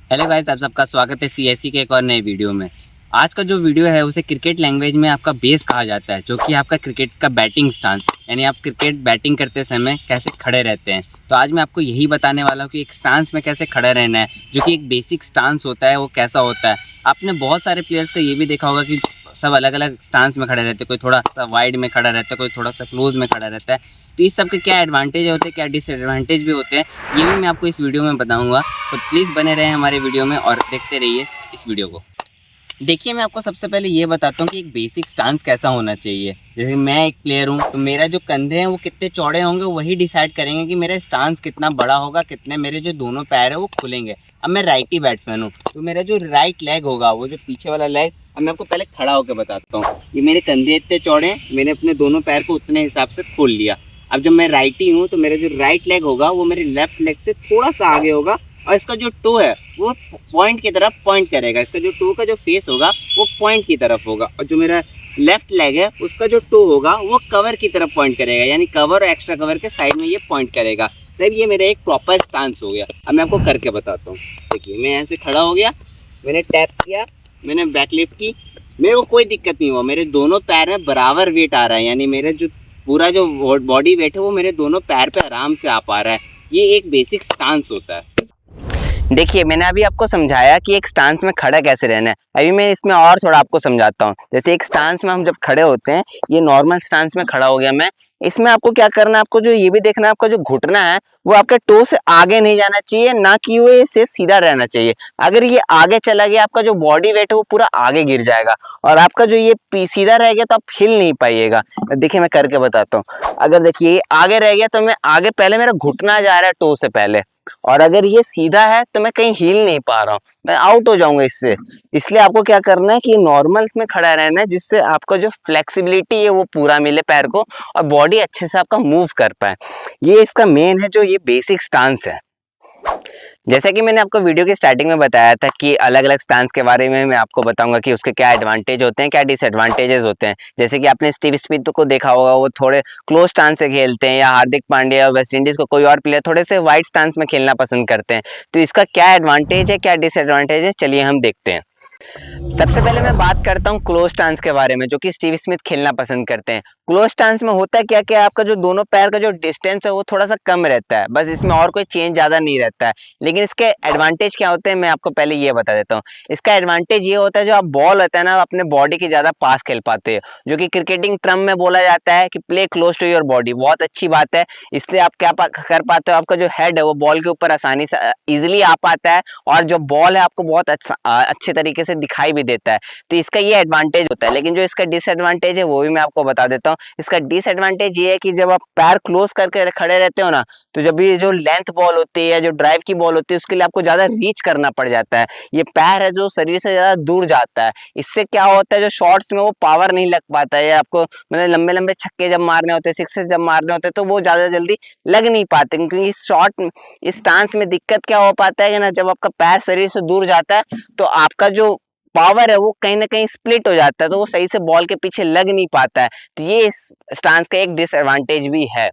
Hello guys, आप सबका स्वागत है सीएससी के एक और नए वीडियो में। आज का जो वीडियो है उसे क्रिकेट लैंग्वेज में आपका बेस कहा जाता है, जो कि आपका क्रिकेट का बैटिंग स्टांस, यानी आप क्रिकेट बैटिंग करते समय कैसे खड़े रहते हैं। तो आज मैं आपको यही बताने वाला हूँ कि एक स्टांस में कैसे खड़ा रहना है, जो कि एक बेसिक स्टांस होता है वो कैसा होता है। आपने बहुत सारे प्लेयर्स का ये भी देखा होगा कि सब अलग अलग स्टांस में खड़े रहते हैं, कोई थोड़ा सा वाइड में खड़ा रहता है, कोई थोड़ा सा क्लोज में खड़ा रहता है। तो इस सब के क्या एडवांटेज होते हैं, क्या डिसएडवांटेज भी होते हैं, ये भी मैं आपको इस वीडियो में बताऊंगा। तो प्लीज़ बने रहें हमारे वीडियो में और देखते रहिए इस वीडियो को। देखिए, मैं आपको सबसे पहले ये बताता हूँ कि एक बेसिक स्टांस कैसा होना चाहिए। जैसे मैं एक प्लेयर हूँ तो मेरा जो कंधे हैं वो कितने चौड़े होंगे, वही डिसाइड करेंगे कि मेरा स्टांस कितना बड़ा होगा, कितने मेरे जो दोनों पैर है वो खुलेंगे। अब मैं राइटी बैट्समैन हूँ तो मेरा जो राइट लेग होगा, वो जो पीछे वाला लेग, अब मैं आपको पहले खड़ा होकर बताता हूँ। ये मेरे कंधे इतने चौड़े हैं, मैंने अपने दोनों पैर को उतने हिसाब से खोल लिया। अब जब मैं राइटी हूँ तो मेरा जो राइट लेग होगा वो मेरे लेफ्ट लेग से थोड़ा सा आगे होगा, और इसका जो टो है वो पॉइंट की तरफ पॉइंट करेगा। इसका जो टो का जो फेस होगा वो पॉइंट की तरफ होगा, और जो मेरा लेफ्ट लेग है उसका जो टो होगा वो कवर की तरफ पॉइंट करेगा, यानी कवर और एक्स्ट्रा कवर के साइड में ये पॉइंट करेगा। तब ये मेरा एक प्रॉपर स्टांस हो गया। अब मैं आपको करके बताता हूँ। देखिए, मैं ऐसे खड़ा हो गया, मैंने टैप किया, मैंने बैक लिफ्ट की, मेरे को कोई दिक्कत नहीं हुआ। मेरे दोनों पैर में बराबर वेट आ रहा है, यानी मेरा जो पूरा जो बॉडी वेट है वो मेरे दोनों पैर पे आराम से आ पा रहा है। ये एक बेसिक स्टांस होता है। देखिए, मैंने अभी आपको समझाया कि एक स्टांस में खड़ा कैसे रहना है। अभी मैं इसमें और थोड़ा आपको समझाता हूँ। जैसे एक स्टांस में हम जब खड़े होते हैं, ये नॉर्मल स्टांस में खड़ा हो गया मैं। इसमें आपको क्या करना है, आपको जो ये भी देखना है, आपका जो घुटना है वो आपके टो से आगे नहीं जाना चाहिए, ना कि वो इससे सीधा रहना चाहिए। अगर ये आगे चला गया, आपका जो बॉडी वेट है वो पूरा आगे गिर जाएगा, और आपका जो ये सीधा रह गया तो आप हिल नहीं पाइएगा। देखिए, मैं करके बताता हूँ। अगर देखिए ये आगे रह गया तो मैं आगे, पहले मेरा घुटना जा रहा है टो से पहले, और अगर ये सीधा है तो मैं कहीं हिल नहीं पा रहा हूँ, मैं आउट हो जाऊंगा इससे। इसलिए आपको क्या करना है कि नॉर्मल में खड़ा रहना है, जिससे आपको जो फ्लेक्सिबिलिटी है वो पूरा मिले पैर को, और बॉडी अच्छे से आपका मूव कर पाए। ये इसका मेन है, जो ये बेसिक स्टांस है। जैसा कि मैंने आपको वीडियो की स्टार्टिंग में बताया था कि अलग अलग स्टांस के बारे में मैं आपको बताऊंगा कि उसके क्या एडवांटेज होते हैं, क्या डिसएडवांटेजेस होते हैं। जैसे कि आपने स्टीव स्मिथ को देखा होगा, वो थोड़े क्लोज स्टांस से खेलते हैं, या हार्दिक पांड्या या वेस्ट इंडीज को कोई और प्लेयर थोड़े से वाइड स्टांस में खेलना पसंद करते हैं। तो इसका क्या एडवांटेज है, क्या डिसएडवांटेज है, चलिए हम देखते हैं। सबसे पहले मैं बात करता हूँ क्लोज स्टांस के बारे में, जो कि स्टीव स्मिथ खेलना पसंद करते हैं। क्लोज स्टांस में होता है क्या, क्या आपका जो दोनों पैर का जो डिस्टेंस है वो थोड़ा सा कम रहता है, बस इसमें और कोई चेंज ज़्यादा नहीं रहता है। लेकिन इसके एडवांटेज क्या होते हैं, मैं आपको पहले ये बता देता हूँ। इसका एडवांटेज ये होता है, जो आप बॉल होता है ना, अपने बॉडी के ज़्यादा पास खेल पाते हैं, जो कि क्रिकेटिंग टर्म में बोला जाता है कि play close to your body. बहुत अच्छी बात है। इससे आप क्या कर पाते हो, आपका जो हेड है वो बॉल के ऊपर आसानी से इजिली आ पाता है, और जो बॉल है आपको बहुत अच्छे तरीके से दिखाई भी देता है। तो इसका ये एडवांटेज होता है। लेकिन जो इसका डिसएडवांटेज है वो भी मैं आपको बता देता हूँ। इसका डिसएडवांटेज ये है कि जब आप पैर क्लोज करके खड़े रहते हो ना, तो जब ये जो लेंथ बॉल होती है या जो ड्राइव की बॉल होती है, उसके लिए आपको ज्यादा रीच करना पड़ जाता है। ये पैर है जो शरीर से ज्यादा दूर जाता है। इससे क्या होता है, जो शॉट्स में वो पावर नहीं लग पाता है, आपको मतलब लंबे लंबे छक्के जब मारने होते हैं, सिक्सेस जब मारने होते हैं, तो वो ज्यादा जल्दी लग नहीं पाते, क्योंकि इस स्टांस में दिक्कत क्या हो पाता है कि ना, जब आपका पैर शरीर से दूर जाता है तो आपका जो पावर है वो कहीं ना कहीं स्प्लिट हो जाता है, तो वो सही से बॉल के पीछे लग नहीं पाता है। तो ये इस स्टांस का एक डिसएडवांटेज भी है।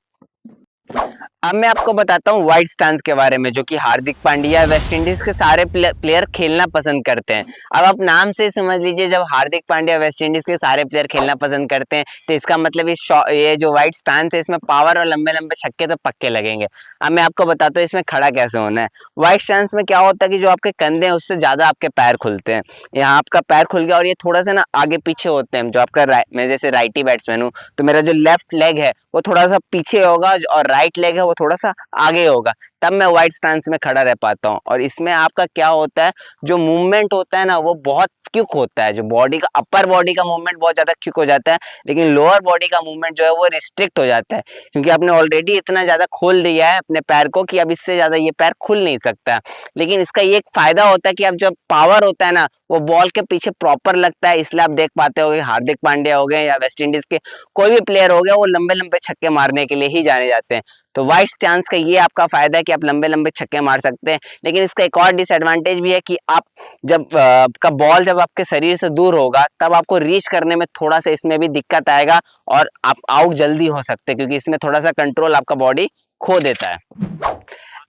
अब मैं आपको बताता हूँ वाइड स्टांस के बारे में, जो कि हार्दिक पांड्या, वेस्ट इंडीज के सारे प्लेयर खेलना पसंद करते हैं। अब आप नाम से समझ लीजिए, जब हार्दिक पांड्या वेस्ट इंडीज के सारे प्लेयर खेलना पसंद करते हैं, तो इसका मतलब ये जो वाइड स्टांस है, इसमें पावर और लंबे लंबे छक्के तो पक्के लगेंगे। अब मैं आपको बताता हूँ इसमें खड़ा कैसे होना है। वाइड स्टांस में क्या होता है कि जो आपके कंधे हैं उससे ज्यादा आपके पैर खुलते हैं। यहाँ आपका पैर खुल गया, और ये थोड़ा सा ना आगे पीछे होते हैं। जो आपका मैं जैसे राइटी बैट्समैन हूँ, तो मेरा जो लेफ्ट लेग है वो थोड़ा सा पीछे होगा, और राइट लेग है वो थोड़ा सा आगे होगा, तब मैं वाइड स्टांस में खड़ा रह पाता हूँ। और इसमें आपका क्या होता है, जो मूवमेंट होता है ना वो बहुत क्विक होता है। जो बॉडी का, अपर बॉडी का मूवमेंट बहुत ज्यादा क्विक हो जाता है, लेकिन लोअर बॉडी का मूवमेंट जो है वो रिस्ट्रिक्ट हो जाता है, क्योंकि आपने ऑलरेडी इतना ज्यादा खोल दिया है अपने पैर को कि अब इससे ज्यादा ये पैर खुल नहीं सकता। लेकिन इसका ये एक फायदा होता है कि अब जब पावर होता है ना, वो बॉल के पीछे प्रॉपर लगता है। इसलिए आप देख पाते हो हार्दिक पांड्या हो गए या वेस्ट इंडीज के कोई भी प्लेयर हो गया, वो लंबे लंबे छक्के मारने के लिए ही जाने जाते हैं। तो वाइड स्टांस का ये आपका फायदा है कि आप लंबे लंबे छक्के मार सकते हैं। लेकिन इसका एक और डिसएडवांटेज भी है कि आप जब आपका बॉल जब आपके शरीर से दूर होगा, तब आपको रीच करने में थोड़ा सा इसमें भी दिक्कत आएगा, और आप आउट जल्दी हो सकते हैं, क्योंकि इसमें थोड़ा सा कंट्रोल आपका बॉडी खो देता है।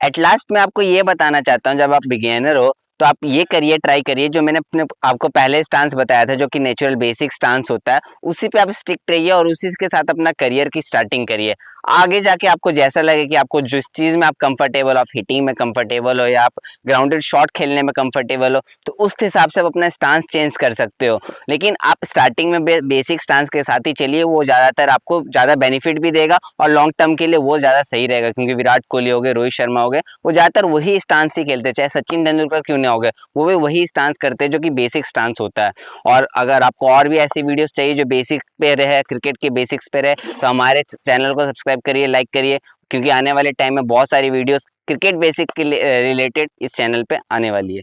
एट लास्ट मैं आपको ये बताना चाहता हूँ, जब आप बिगिनर हो तो तो आप ये करिए, ट्राई करिए जो मैंने अपने आपको पहले स्टांस बताया था, जो कि नेचुरल बेसिक स्टांस होता है, उसी पे आप स्टिक रहिए और उसी के साथ अपना करियर की स्टार्टिंग करिए। आगे जाके आपको जैसा लगे कि आपको जिस चीज़ में आप कंफर्टेबल, आप हिटिंग में कंफर्टेबल हो या आप ग्राउंडेड शॉट खेलने में कंफर्टेबल हो, तो उस हिसाब से आप अपना स्टांस चेंज कर सकते हो। लेकिन आप स्टार्टिंग में बेसिक स्टांस के साथ ही चलिए, वो ज़्यादातर आपको ज़्यादा बेनिफिट भी देगा और लॉन्ग टर्म के लिए वो ज़्यादा सही रहेगा, क्योंकि विराट कोहली हो गए, रोहित शर्मा हो गए, वो ज़्यादातर वही स्टांस ही खेलते हैं, चाहे सचिन तेंदुलकर क्यों ना हो गए, वो भी वही स्टांस करते हैं जो कि बेसिक स्टांस होता है। और अगर आपको और भी ऐसी वीडियोस चाहिए जो बेसिक पे रहे, क्रिकेट के बेसिक्स पे रहे, तो हमारे चैनल को सब्सक्राइब करिए, लाइक करिए, क्योंकि आने वाले टाइम में बहुत सारी वीडियोस क्रिकेट बेसिक के रिलेटेड इस चैनल पे आने वाली है।